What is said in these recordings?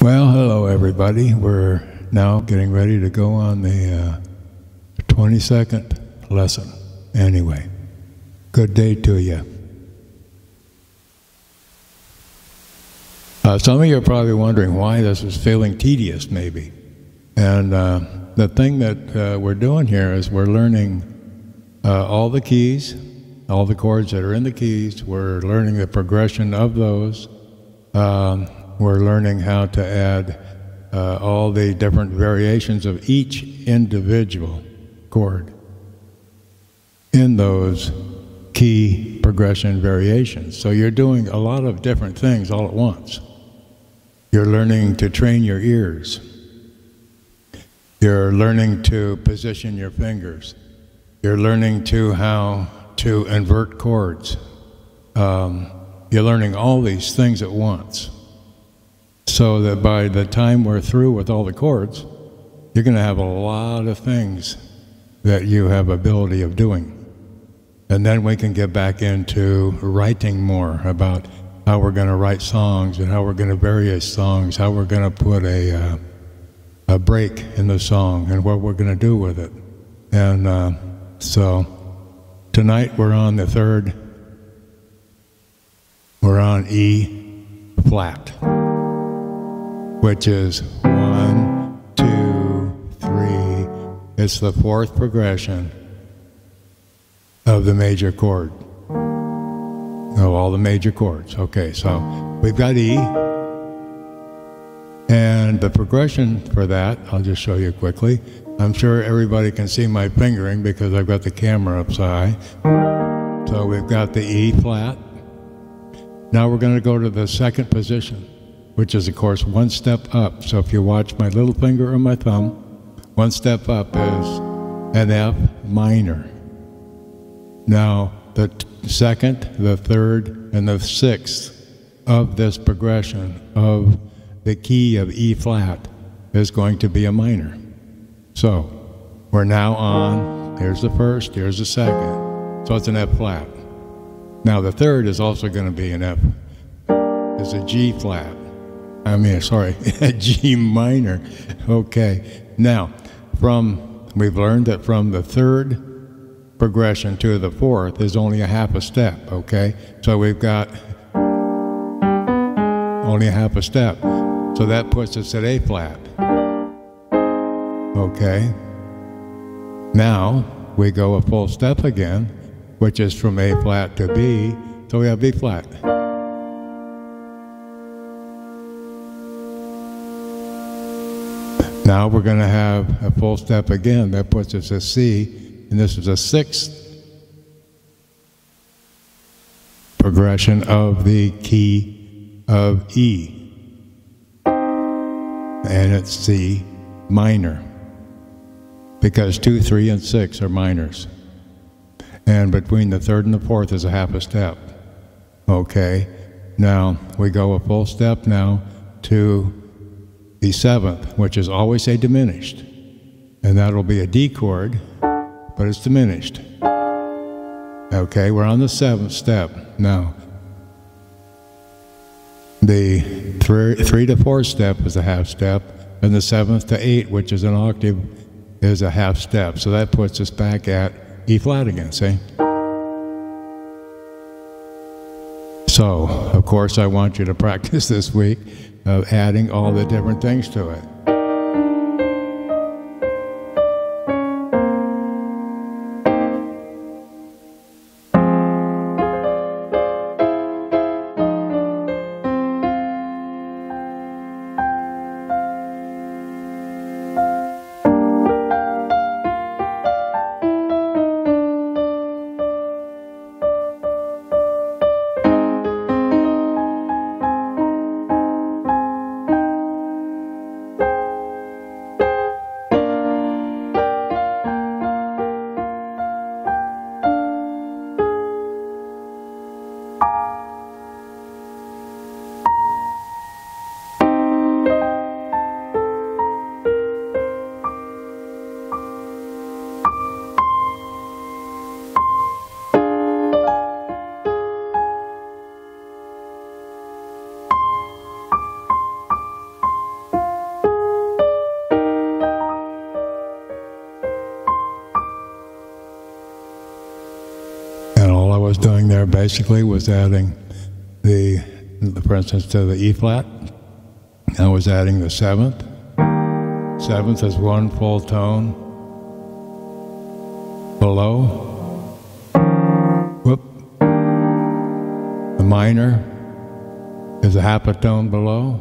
Well, hello everybody. We're now getting ready to go on the 22nd lesson. Anyway, good day to you. Some of you are probably wondering why this is feeling tedious, maybe. And the thing that we're doing here is we're learning all the keys, all the chords that are in the keys. We're learning the progression of those. We're learning how to add all the different variations of each individual chord in those key progression variations. So you're doing a lot of different things all at once. You're learning to train your ears. You're learning to position your fingers. You're learning how to invert chords. You're learning all these things at once. So that by the time we're through with all the chords, you're going to have a lot of things that you have ability of doing. And then we can get back into writing more about how we're going to write songs and how we're going to vary songs, how we're going to put a break in the song and what we're going to do with it. And so tonight we're on the third, we're on E flat, which is 1, 2, 3. It's the fourth progression of the major chord, of all the major chords. Okay, so we've got E, and the progression for that, I'll just show you quickly. I'm sure everybody can see my fingering because I've got the camera up so high. So we've got the E flat. Now we're going to go to the second position, which is, of course, one step up. So if you watch my little finger or my thumb, one step up is an F minor. Now, the second, the third, and the sixth of this progression of the key of E flat is going to be a minor. So we're now on, here's the first, here's the second. So it's an F flat. Now the third is also going to be an F. It's a G flat. A G minor. Okay. Now, we've learned that from the third progression to the fourth is only a half a step, okay? So we've got only a half a step. So that puts us at A flat. Okay. Now, we go a full step again, which is from A flat to B, so we have B flat. Now we're going to have a full step again. That puts us at C, and this is a sixth progression of the key of E. And it's C minor, because 2, 3, and 6 are minors. And between the third and the fourth is a half a step. Okay, now we go a full step now to the seventh, which is always a diminished. And that'll be a D chord, but it's diminished. Okay, we're on the seventh step. Now, the 3 to 4 step is a half step, and the 7th to 8, which is an octave, is a half step. So that puts us back at E flat again, see? So, of course, I want you to practice this week of adding all the different things to it. was doing there basically was adding for instance, to the E flat, I was adding the seventh. Seventh is one full tone below. Whoop. The minor is a half a tone below,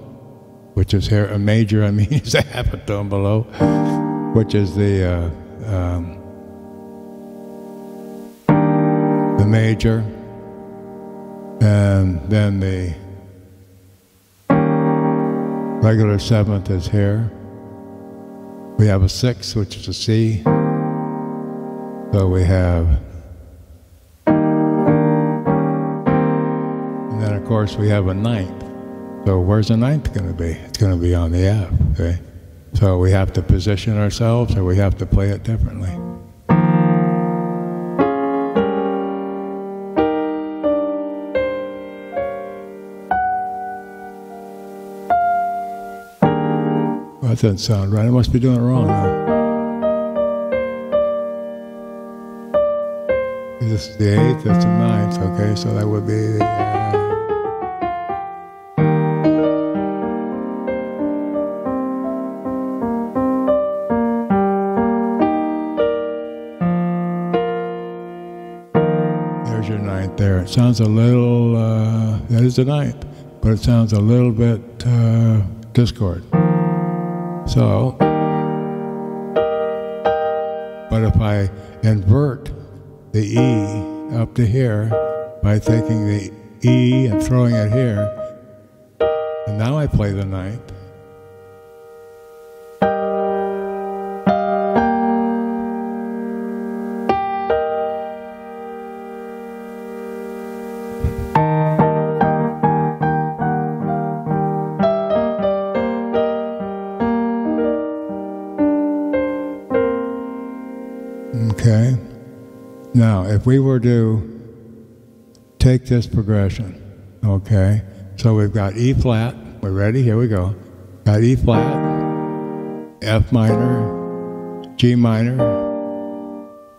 which is here. A major, I mean, is a half a tone below, which is the major, and then the regular seventh is here. We have a sixth, which is a C. So we have, and then of course we have a ninth. So where's the ninth going to be? It's going to be on the F, okay? So we have to position ourselves, or we have to play it differently. Well, that doesn't sound right. I must be doing it wrong now. This is the eighth, that's the ninth, okay? So that would be the... There's your ninth there. It sounds a little... that is the ninth, but it sounds a little bit discord. So, but if I invert the E up to here by taking the E and throwing it here, and now I play the ninth. Okay. Now, if we were to take this progression, okay, so we've got E flat, we're ready, here we go. Got E flat, F minor, G minor,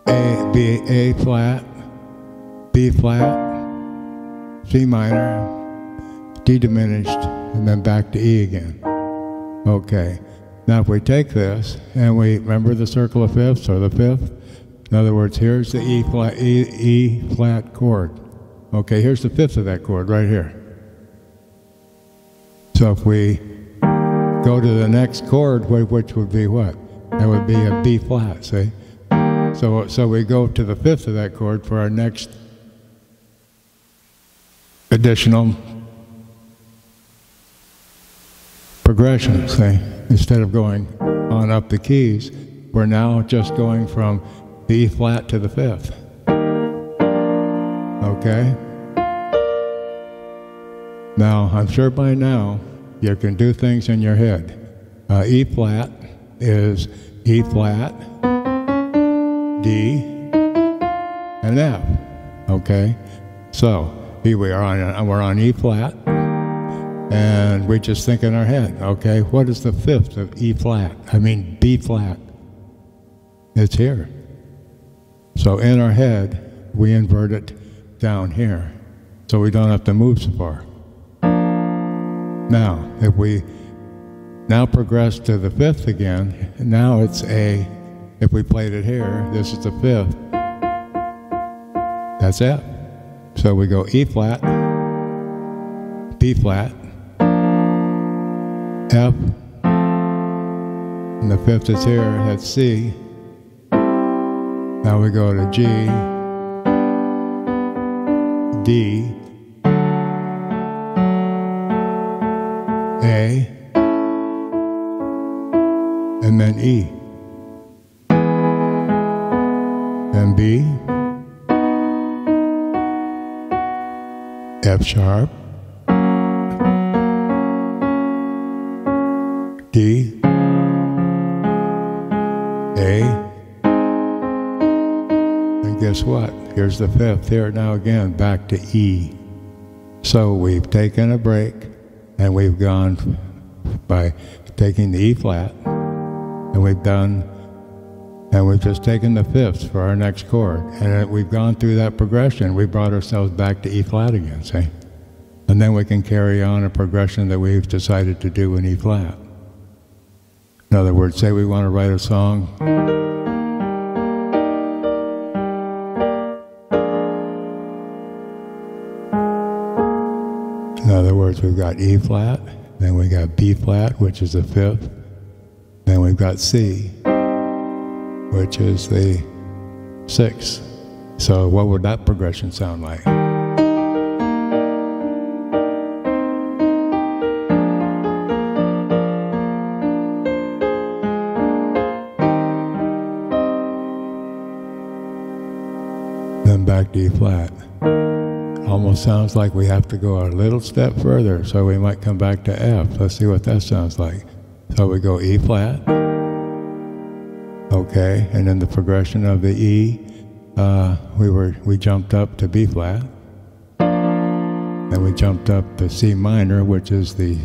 A flat, B flat, C minor, D diminished, and then back to E again. Okay. Now if we take this, and we remember the circle of fifths, or the fifth, in other words, here's the E flat chord. Okay, here's the fifth of that chord right here. So if we go to the next chord, which would be what? That would be a B flat, see? So we go to the fifth of that chord for our next additional progression, see? Instead of going on up the keys, we're now just going from the E flat to the fifth. Okay? Now, I'm sure by now you can do things in your head. E flat is E flat, D, and F. Okay? So, here we're on E flat, and we just think in our head, okay, what is the fifth of E flat? I mean B flat. It's here. So in our head, we invert it down here, so we don't have to move so far. Now, if we now progress to the fifth again, now it's A. If we played it here, this is the fifth. That's F. So we go E flat, B flat, F, and the fifth is here, that's C. Now we go to G, D, A, and then E, then B, F sharp, D, A, and guess what? Here's the fifth here now again, back to E. So we've taken a break, and we've gone by taking the E flat, and we've done And we've just taken the fifths for our next chord. And we've gone through that progression. We brought ourselves back to E flat again, see? And then we can carry on a progression that we've decided to do in E flat. In other words, say we want to write a song. In other words, we've got E flat, then we got B flat, which is the fifth, then we've got C, which is the sixth. So what would that progression sound like? Then back to E flat. Almost sounds like we have to go a little step further, so we might come back to F. Let's see what that sounds like. So we go E flat. Okay, and then the progression of the E, we jumped up to B flat. Then we jumped up to C minor, which is the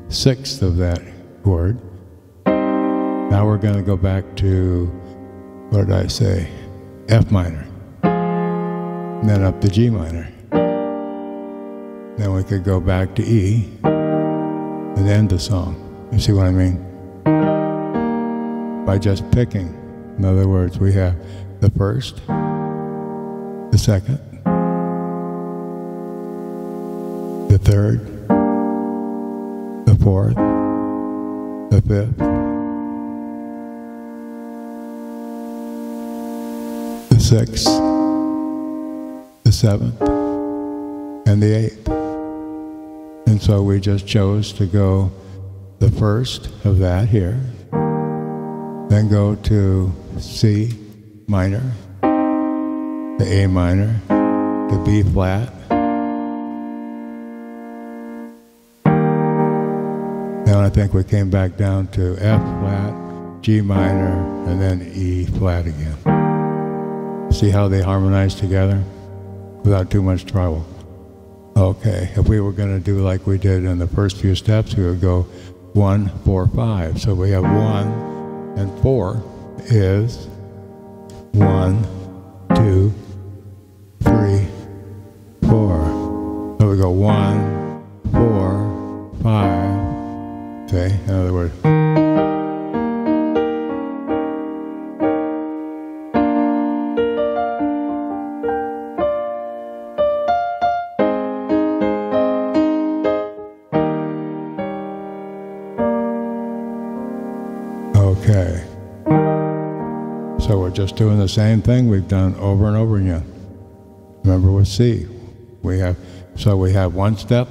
sixth of that chord. Now we're going to go back to, what did I say? F minor. And then up to G minor. Then we could go back to E and end the song. You see what I mean? By just picking. In other words, we have the first, the second, the third, the fourth, the fifth, the sixth, the seventh, and the eighth. And so we just chose to go the first of that here, then go to C minor, to A minor, to B flat, then I think we came back down to F flat, G minor, and then E flat again. See how they harmonize together without too much trouble. Okay, if we were going to do like we did in the first few steps, we would go 1, 4, 5. So we have 1 and 4 is 1, 2, 3, 4. So we go 1, 4, 5. Okay, in other words. Okay, so we're just doing the same thing we've done over and over again. Remember with C, we have one step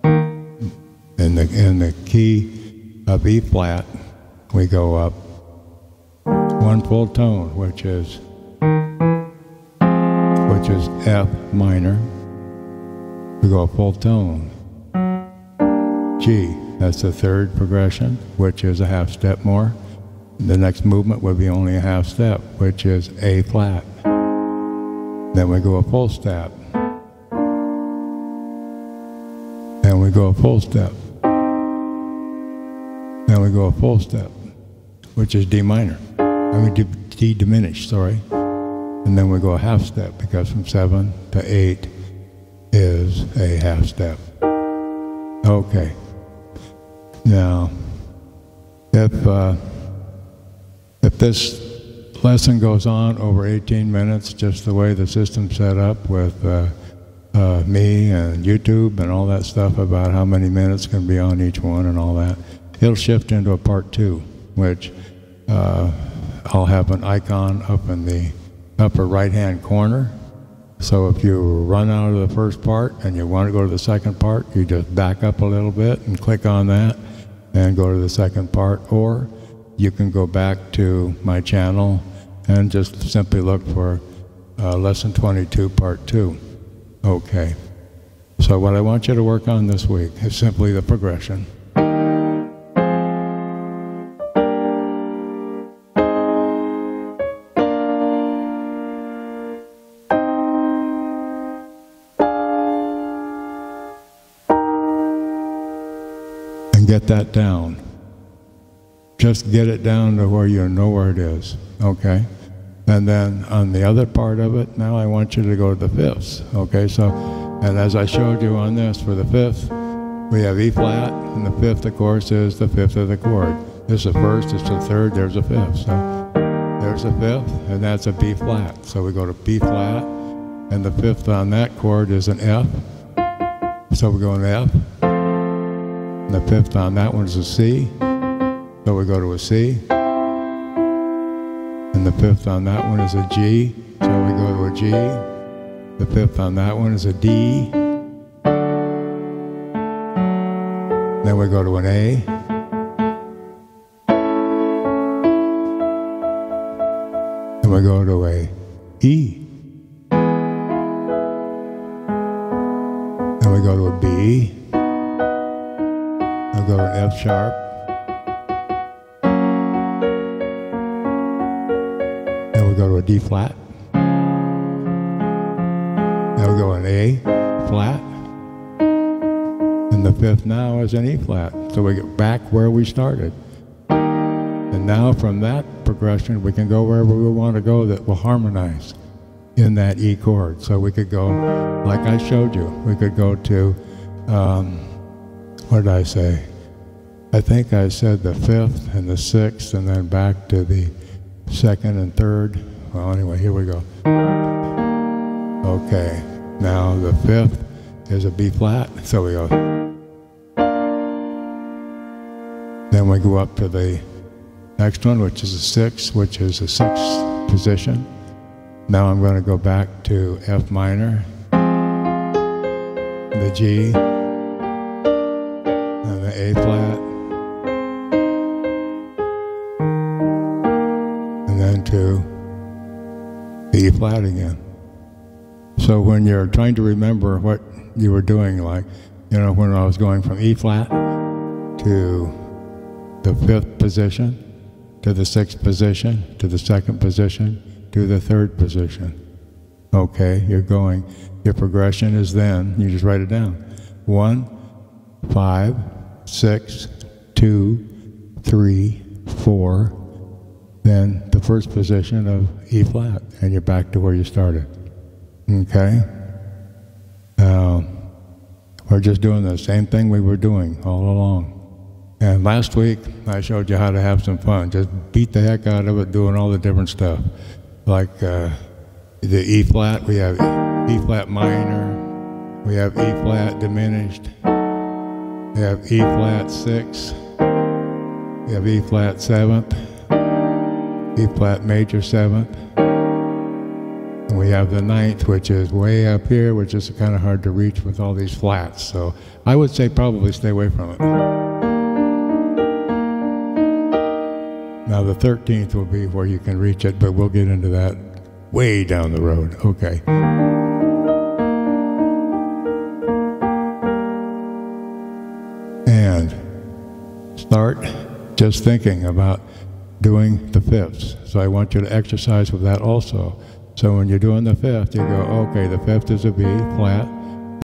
in the key of E flat. We go up one full tone, which is F minor. We go a full tone. G. That's the third progression, which is a half step more. The next movement would be only a half step, which is A flat. Then we go a full step. Then we go a full step. Then we go a full step, which is D minor. D diminished, sorry. And then we go a half step, because from 7 to 8 is a half step. Okay. Now, if this lesson goes on over 18 minutes, just the way the system's set up with me and YouTube and all that stuff about how many minutes can be on each one and all that, it'll shift into a part 2, which I'll have an icon up in the upper right-hand corner. So if you run out of the first part and you want to go to the second part, you just back up a little bit and click on that and go to the second part, or you can go back to my channel and just simply look for Lesson 22, Part 2. Okay. So what I want you to work on this week is simply the progression. And get that down. just get it down to where you know where it is, okay? And then on the other part of it, now I want you to go to the fifths, okay? So, and as I showed you on this, for the fifth, we have E flat, and the fifth, of course, is the fifth of the chord. This is the first, it's the third, there's a fifth. So there's a fifth, and that's a B flat. So we go to B flat, and the fifth on that chord is an F. So we go to F. And the fifth on that one is a C. So we go to a C. And the fifth on that one is a G. So we go to a G. The fifth on that one is a D. Then we go to an A. Then we go to a E. Then we go to a B. Then we go to an F sharp. Then we go to a D flat. Then we go to an A flat. And the fifth now is an E flat. So we get back where we started. And now from that progression, we can go wherever we want to go that will harmonize in that E chord. So we could go, like I showed you, we could go to, what did I say? I think I said the fifth and the sixth, and then back to the second and third. Well, anyway, here we go. Okay, now the fifth is a B flat, so we go. Then we go up to the next one, which is a sixth, which is a sixth position. Now I'm going to go back to F minor, the G, and the A flat, and then to the E flat again. So when you're trying to remember what you were doing, like, you know, when I was going from E flat to the fifth position, to the sixth position, to the second position, to the third position. Okay, you're going, your progression is then, you just write it down. 1, 5, 6, 2, 3, 4, then the first position of E flat, and you're back to where you started. Okay? We're just doing the same thing we were doing all along. And last week, I showed you how to have some fun. Just beat the heck out of it doing all the different stuff. Like the E flat, we have E flat minor, we have E flat diminished, we have E flat 6, we have E flat 7th, E flat major 7th, and we have the 9th, which is way up here, which is kind of hard to reach with all these flats. So I would say probably stay away from it. Now the 13th will be where you can reach it, but we'll get into that way down the road. Okay. And start just thinking about doing the fifths. So I want you to exercise with that also. So when you're doing the fifth, you go, okay, the fifth is a B flat,